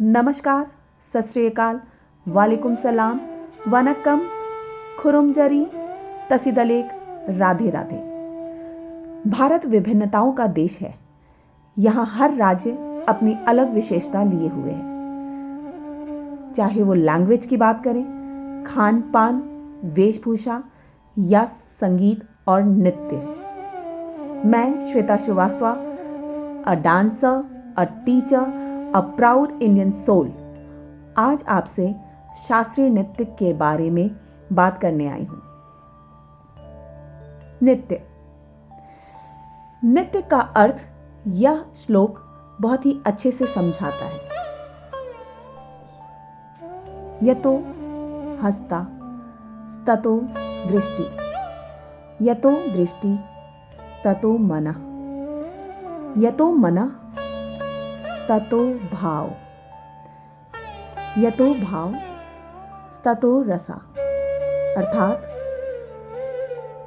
नमस्कार, सत श्री अकाल, वालेकुम सलाम, वनक्कम, खुरुमजरी, तसिदलेक, राधे राधे। भारत विभिन्नताओं का देश है। यहाँ हर राज्य अपनी अलग विशेषता लिए हुए है। चाहे वो लैंग्वेज की बात करें, खान पान, वेशभूषा या संगीत और नृत्य। मैं Shweta Srivastava, a dancer, a teacher, a proud Indian soul, आज आपसे शास्त्रीय नृत्य के बारे में बात करने आई हूं। नृत्य। नृत्य का अर्थ यह श्लोक बहुत ही अच्छे से समझाता है। यतो हस्ता ततो दृष्टि, यतो दृष्टि ततो मनः, यतो मनः ततो भाव, यतो भाव ततो रसा। अर्थात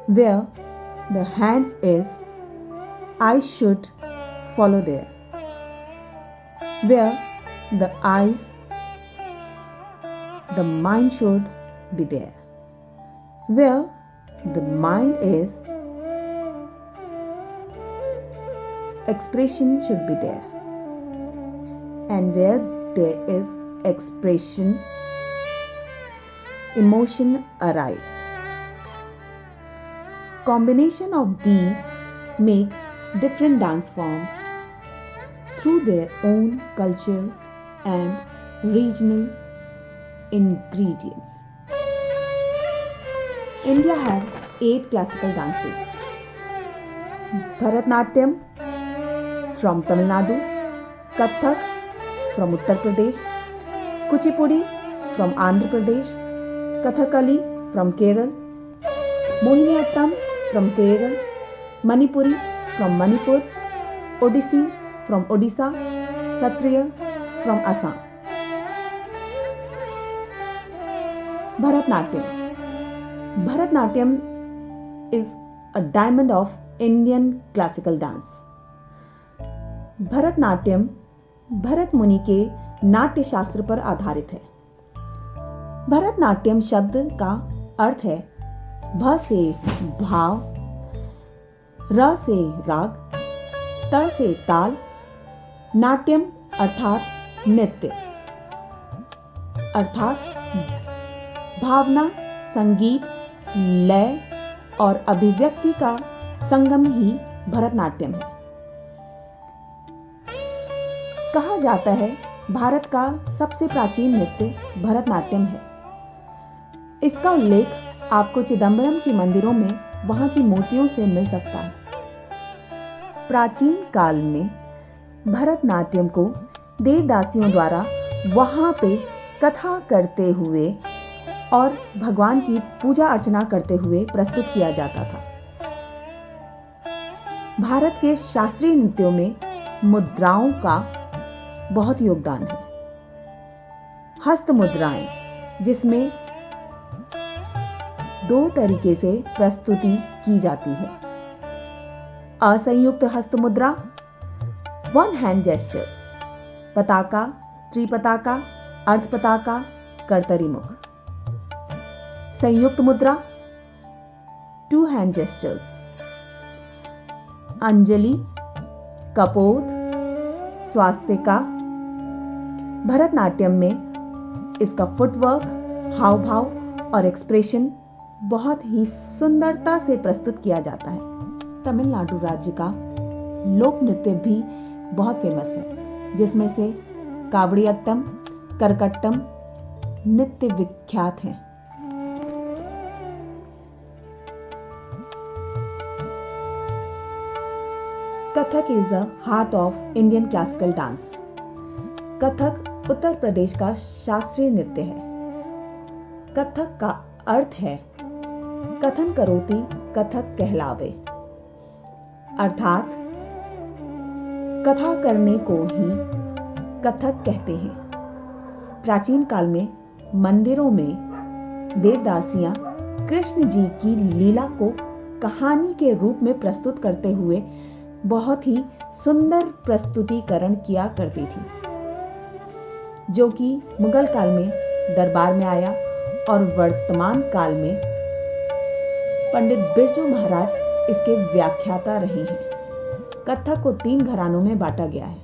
where the hand is, I should follow there. Where the eyes, the mind should be there. Where the mind is, expression should be there. And where there is expression, emotion arrives. Combination of these makes different dance forms through their own culture and regional ingredients. India has 8 classical dances. Bharatnatyam from Tamil Nadu, Kathak from Uttar Pradesh, Kuchipudi from Andhra Pradesh, Kathakali from Kerala, Mohiniyattam from Kerala, Manipuri from Manipur, Odissi from Odisha, Satriya from Assam. Bharatnatyam. Bharatnatyam is a diamond of Indian classical dance. Bharatanatyam Bharat मुनि के नाट्य शास्त्र पर आधारित है। भरतनाट्यम शब्द का अर्थ है भ से भाव, र से राग, त से ताल, नाट्यम अर्थात नृत्य, अर्थात भावना, संगीत, लय और अभिव्यक्ति का संगम ही भरतनाट्यम है। कहा जाता है भारत का सबसे प्राचीन नृत्य भरतनाट्यम है। इसका उल्लेख आपको चिदंबरम के मंदिरों में वहां की मूर्तियों से मिल सकता है। प्राचीन काल में भरतनाट्यम को देवदासियों द्वारा वहां पे कथा करते हुए और भगवान की पूजा अर्चना करते हुए प्रस्तुत किया जाता था। भारत के शास्त्रीय नृत्यों में मुद्राओं का बहुत योगदान है। हस्त मुद्राएं, जिसमें 2 तरीके से प्रस्तुति की जाती है। असंयुक्त हस्त मुद्रा, 1 hand gestures, पताका, त्रिपताका, अर्धपताका, कर्तरी मुख। संयुक्त मुद्रा, 2 hand gestures, अंजलि, कपोत, स्वास्तिका। भरतनाट्यम में इसका फुटवर्क, हाव भाव और एक्सप्रेशन बहुत ही सुंदरता से प्रस्तुत किया जाता है। तमिलनाडु राज्य का लोक नृत्य भी बहुत फेमस है, जिसमें से कावड़ियट्टम, करकट्टम नृत्य विख्यात हैं। Kathak is the heart of Indian classical dance. Kathak Uttar Pradesh का शास्त्रीय नृत्य है। कथक का अर्थ है कथन करोति कथक कहलावे, अर्थात कथा करने को ही कथक कहते हैं। प्राचीन काल में मंदिरों में देवदासियां कृष्ण जी की लीला को कहानी के रूप में प्रस्तुत करते हुए बहुत ही सुंदर प्रस्तुतिकरण किया करती थी। जो कि मुगल काल में दरबार में आया और वर्तमान काल में पंडित बिरजू महाराज इसके व्याख्याता रहे हैं। कथक को 3 घरानों में बांटा गया है: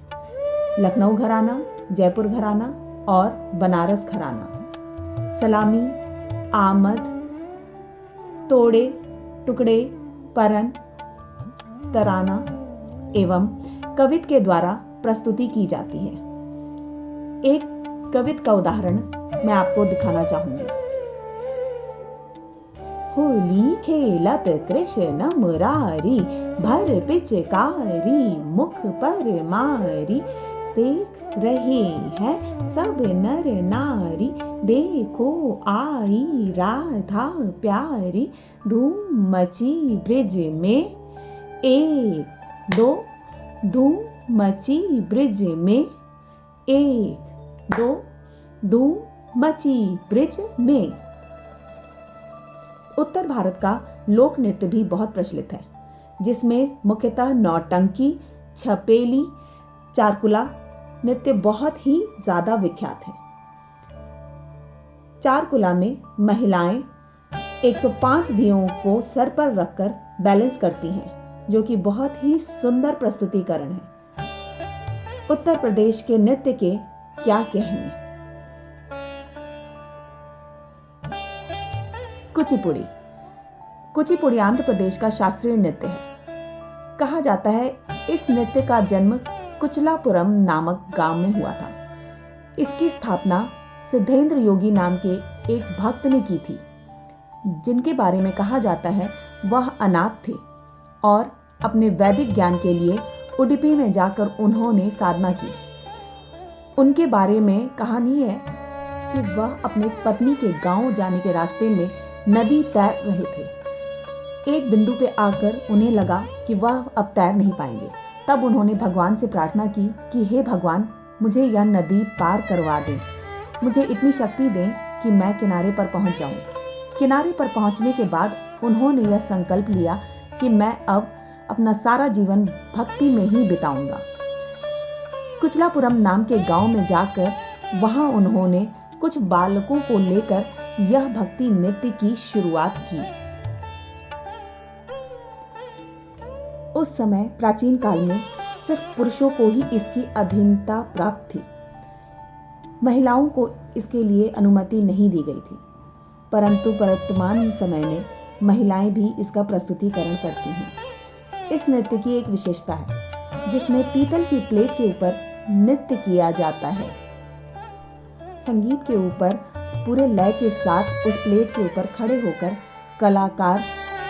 लखनऊ घराना, जयपुर घराना और बनारस घराना। सलामी, आमद, तोड़े, टुकड़े, परन, तराना एवं कवित के द्वारा प्रस्तुति की जाती है। एक कवित का उदाहरण मैं आपको दिखाना चाहूंगी। होली खेलत कृष्ण मुरारी, भर पिचकारी मुख पर मारी, देख रहे हैं सब नर नारी, देखो आई राधा प्यारी, धूम मची ब्रिज में 1 2, धूम मची ब्रिज में 1 2, धूम मची ब्रिज में। उत्तर भारत का लोक नृत्य भी बहुत प्रचलित है, जिसमें मुख्यतः नौटंकी, छपेली, चारकुला नृत्य बहुत ही ज्यादा विख्यात है। चारकुला में महिलाएं 105 दियों को सर पर रखकर बैलेंस करती हैं, जो कि बहुत ही सुंदर प्रस्तुतिकरण है। उत्तर प्रदेश के नृत्य के क्या कहने। कुचिपुड़ी। कुचिपुड़ी आंध्र प्रदेश का शास्त्रीय नृत्य है। कहा जाता है इस नृत्य का जन्म कुचलापुरम नामक गांव में हुआ था। इसकी स्थापना सिद्धेंद्र योगी नाम के एक भक्त ने की थी, जिनके बारे में कहा जाता है वह अनाथ थे और अपने वैदिक ज्ञान के लिए उडुपी में जाकर उन्होंने साधना की। उनके बारे में कहानी है कि वह अपने पत्नी के गांव जाने के रास्ते में नदी तैर रहे थे। एक बिंदु पे आकर उन्हें लगा कि वह अब तैर नहीं पाएंगे। तब उन्होंने भगवान से प्रार्थना की कि हे भगवान, मुझे यह नदी पार करवा दें, मुझे इतनी शक्ति दें कि मैं किनारे पर पहुंच जाऊं। किनारे पर पहुंचने के बाद उन्होंने यह संकल्प लिया कि मैं अब अपना सारा जीवन भक्ति में ही बिताऊंगा। कुचलापुरम नाम के गांव में जाकर वहां उन्होंने कुछ बालकों को लेकर यह भक्ति नृत्य की शुरुआत की। उस समय प्राचीन काल में सिर्फ पुरुषों को ही इसकी अधीनता प्राप्त थी। महिलाओं को इसके लिए अनुमति नहीं दी गई थी, परंतु वर्तमान समय में महिलाएं भी इसका प्रस्तुतिकरण करती हैं। इस नृत्य की एक विशेषता है जिसमें पीतल की प्लेट के ऊपर नृत्य किया जाता है। संगीत के ऊपर पूरे लय के साथ उस प्लेट के ऊपर खड़े होकर कलाकार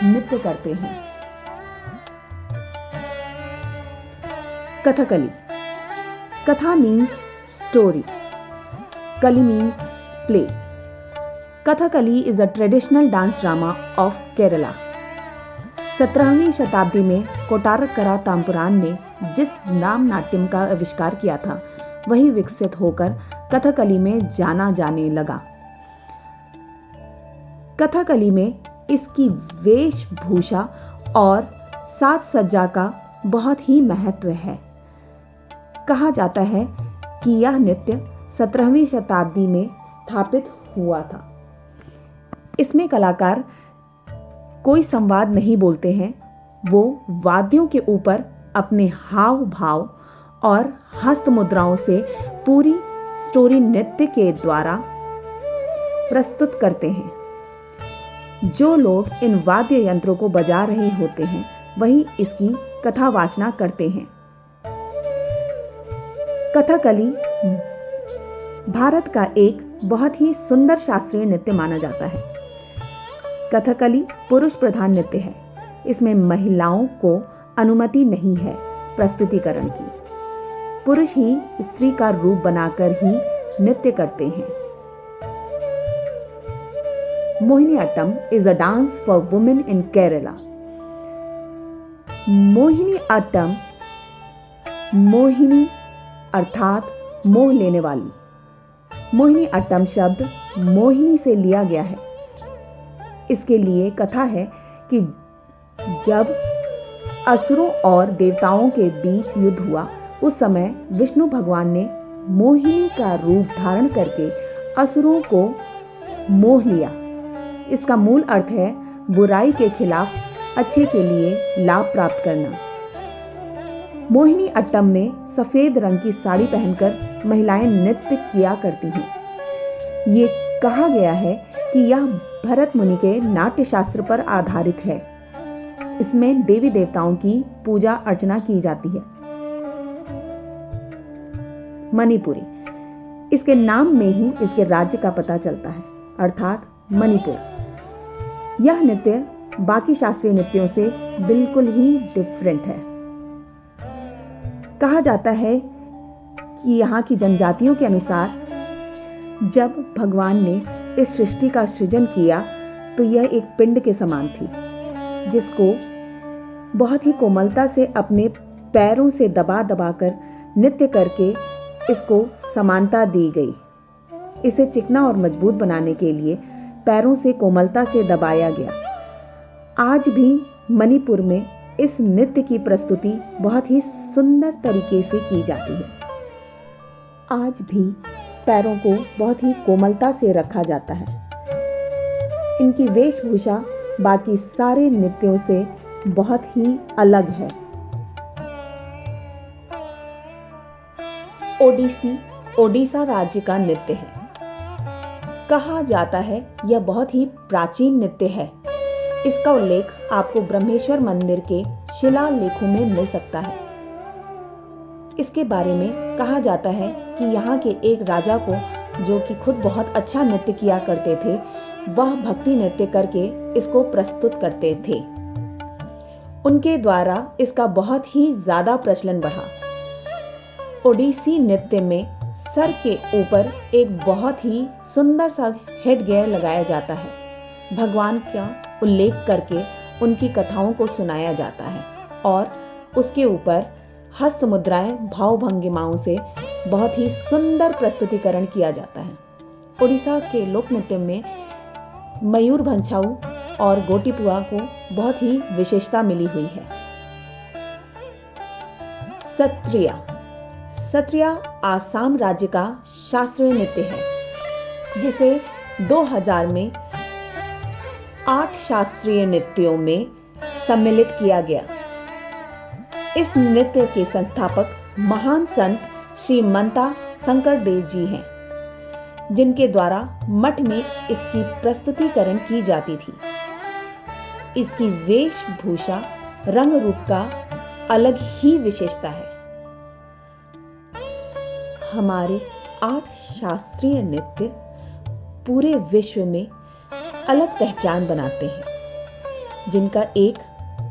नृत्य करते हैं। Kathakali. Katha means story, kali means play. Kathakali is a traditional dance drama of Kerala. 17वीं शताब्दी में कोटारकरा ताम्पुरान ने जिस नाम नाट्यम का आविष्कार किया था, वही विकसित होकर कथकली में जाना जाने लगा। कथकली में इसकी वेशभूषा और साज सज्जा का बहुत ही महत्व है। कहा जाता है कि यह नृत्य 17वीं शताब्दी में स्थापित हुआ था। इसमें कलाकार कोई संवाद नहीं बोलते हैं, वो वाद्यों के ऊपर अपने हाव भाव और हस्त मुद्राओं से पूरी स्टोरी नृत्य के द्वारा प्रस्तुत करते हैं। जो लोग इन वाद्य यंत्रों को बजा रहे होते हैं वही इसकी कथा वाचना करते हैं। कथकली भारत का एक बहुत ही सुंदर शास्त्रीय नृत्य माना जाता है। कथकली पुरुष प्रधान नृत्य है। इसमें महिलाओं को अनुमति नहीं है प्रस्तुतिकरण की। पुरुष ही स्त्री का रूप बनाकर ही नृत्य करते हैं। Mohiniyattam is a dance for women in Kerala. Mohiniyattam, Mohini अर्थात मोह लेने वाली। मोहिनीअट्टम शब्द मोहिनी से लिया गया है। इसके लिए कथा है कि जब असुरों और देवताओं के बीच युद्ध हुआ, उस समय विष्णु भगवान ने मोहिनी का रूप धारण करके असुरों को मोह लिया। इसका मूल अर्थ है बुराई के खिलाफ अच्छे के लिए लाभ प्राप्त करना। मोहिनी अट्टम में सफेद रंग की साड़ी पहनकर महिलाएं नृत्य किया करती हैं। ये कहा गया है कि यह भरत मुनि के नाट्य शास्त्र पर आधारित है। इसमें देवी देवताओं की पूजा अर्चना की जाती है। मणिपुरी, इसके नाम में ही इसके राज्य का पता चलता है, अर्थात मणिपुर। यह नृत्य बाकी शास्त्रीय नृत्यों से बिल्कुल ही डिफरेंट है। कहा जाता है कि यहाँ की जनजातियों के अनुसार जब भगवान ने इस सृष्टि का सृजन किया तो यह एक पिंड के समान थी, जिसको बहुत ही कोमलता से अपने पैरों से दबा दबा कर नृत्य करके इसको समानता दी गई। इसे चिकना और मजबूत बनाने के लिए पैरों से कोमलता से दबाया गया। आज भी मणिपुर में इस नृत्य की प्रस्तुति बहुत ही सुंदर तरीके से की जाती है। आज भी पैरों को बहुत ही कोमलता से रखा जाता है। इनकी वेशभूषा बाकी सारे नृत्यों से बहुत ही अलग है। ओडिसी ओडिशा राज्य का नृत्य है। कहा जाता है यह बहुत ही प्राचीन नृत्य है। इसका उल्लेख आपको ब्रह्मेश्वर मंदिर के शिलालेखों में मिल सकता है। इसके बारे में कहा जाता है कि यहाँ के एक राजा को, जो कि खुद बहुत अच्छा नृत्य किया करते थे, वह भक्ति नृत्य करके इसको प्रस्तुत करते थे। उनके द्वारा इसका बहुत ही ज्यादा प्रचलन बढ़ा। ओडिसी नृत्य में सर के ऊपर एक बहुत ही सुंदर सा हेड गियर लगाया जाता है। भगवान का उल्लेख करके उनकी कथाओं को सुनाया जाता है और उसके ऊपर हस्त मुद्राएं, भाव भंगिमाओं से बहुत ही सुंदर प्रस्तुतिकरण किया जाता है। उड़ीसा के लोक नृत्य में मयूर भंछाऊ और गोटीपुआ को बहुत ही विशेषता मिली हुई है। सत्रिया सत्रिया आसाम राज्य का शास्त्रीय नृत्य है, जिसे 2000 में 8 शास्त्रीय नृत्यों में सम्मिलित किया गया। इस नृत्य के संस्थापक महान संत श्री मंता शंकर देव जी हैं, जिनके द्वारा मठ में इसकी प्रस्तुतिकरण की जाती थी। इसकी वेशभूषा, रंग रूप का अलग ही विशेषता है। हमारे 8 शास्त्रीय नृत्य पूरे विश्व में अलग पहचान बनाते हैं, जिनका एक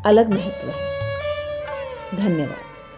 अलग महत्व है। धन्यवाद।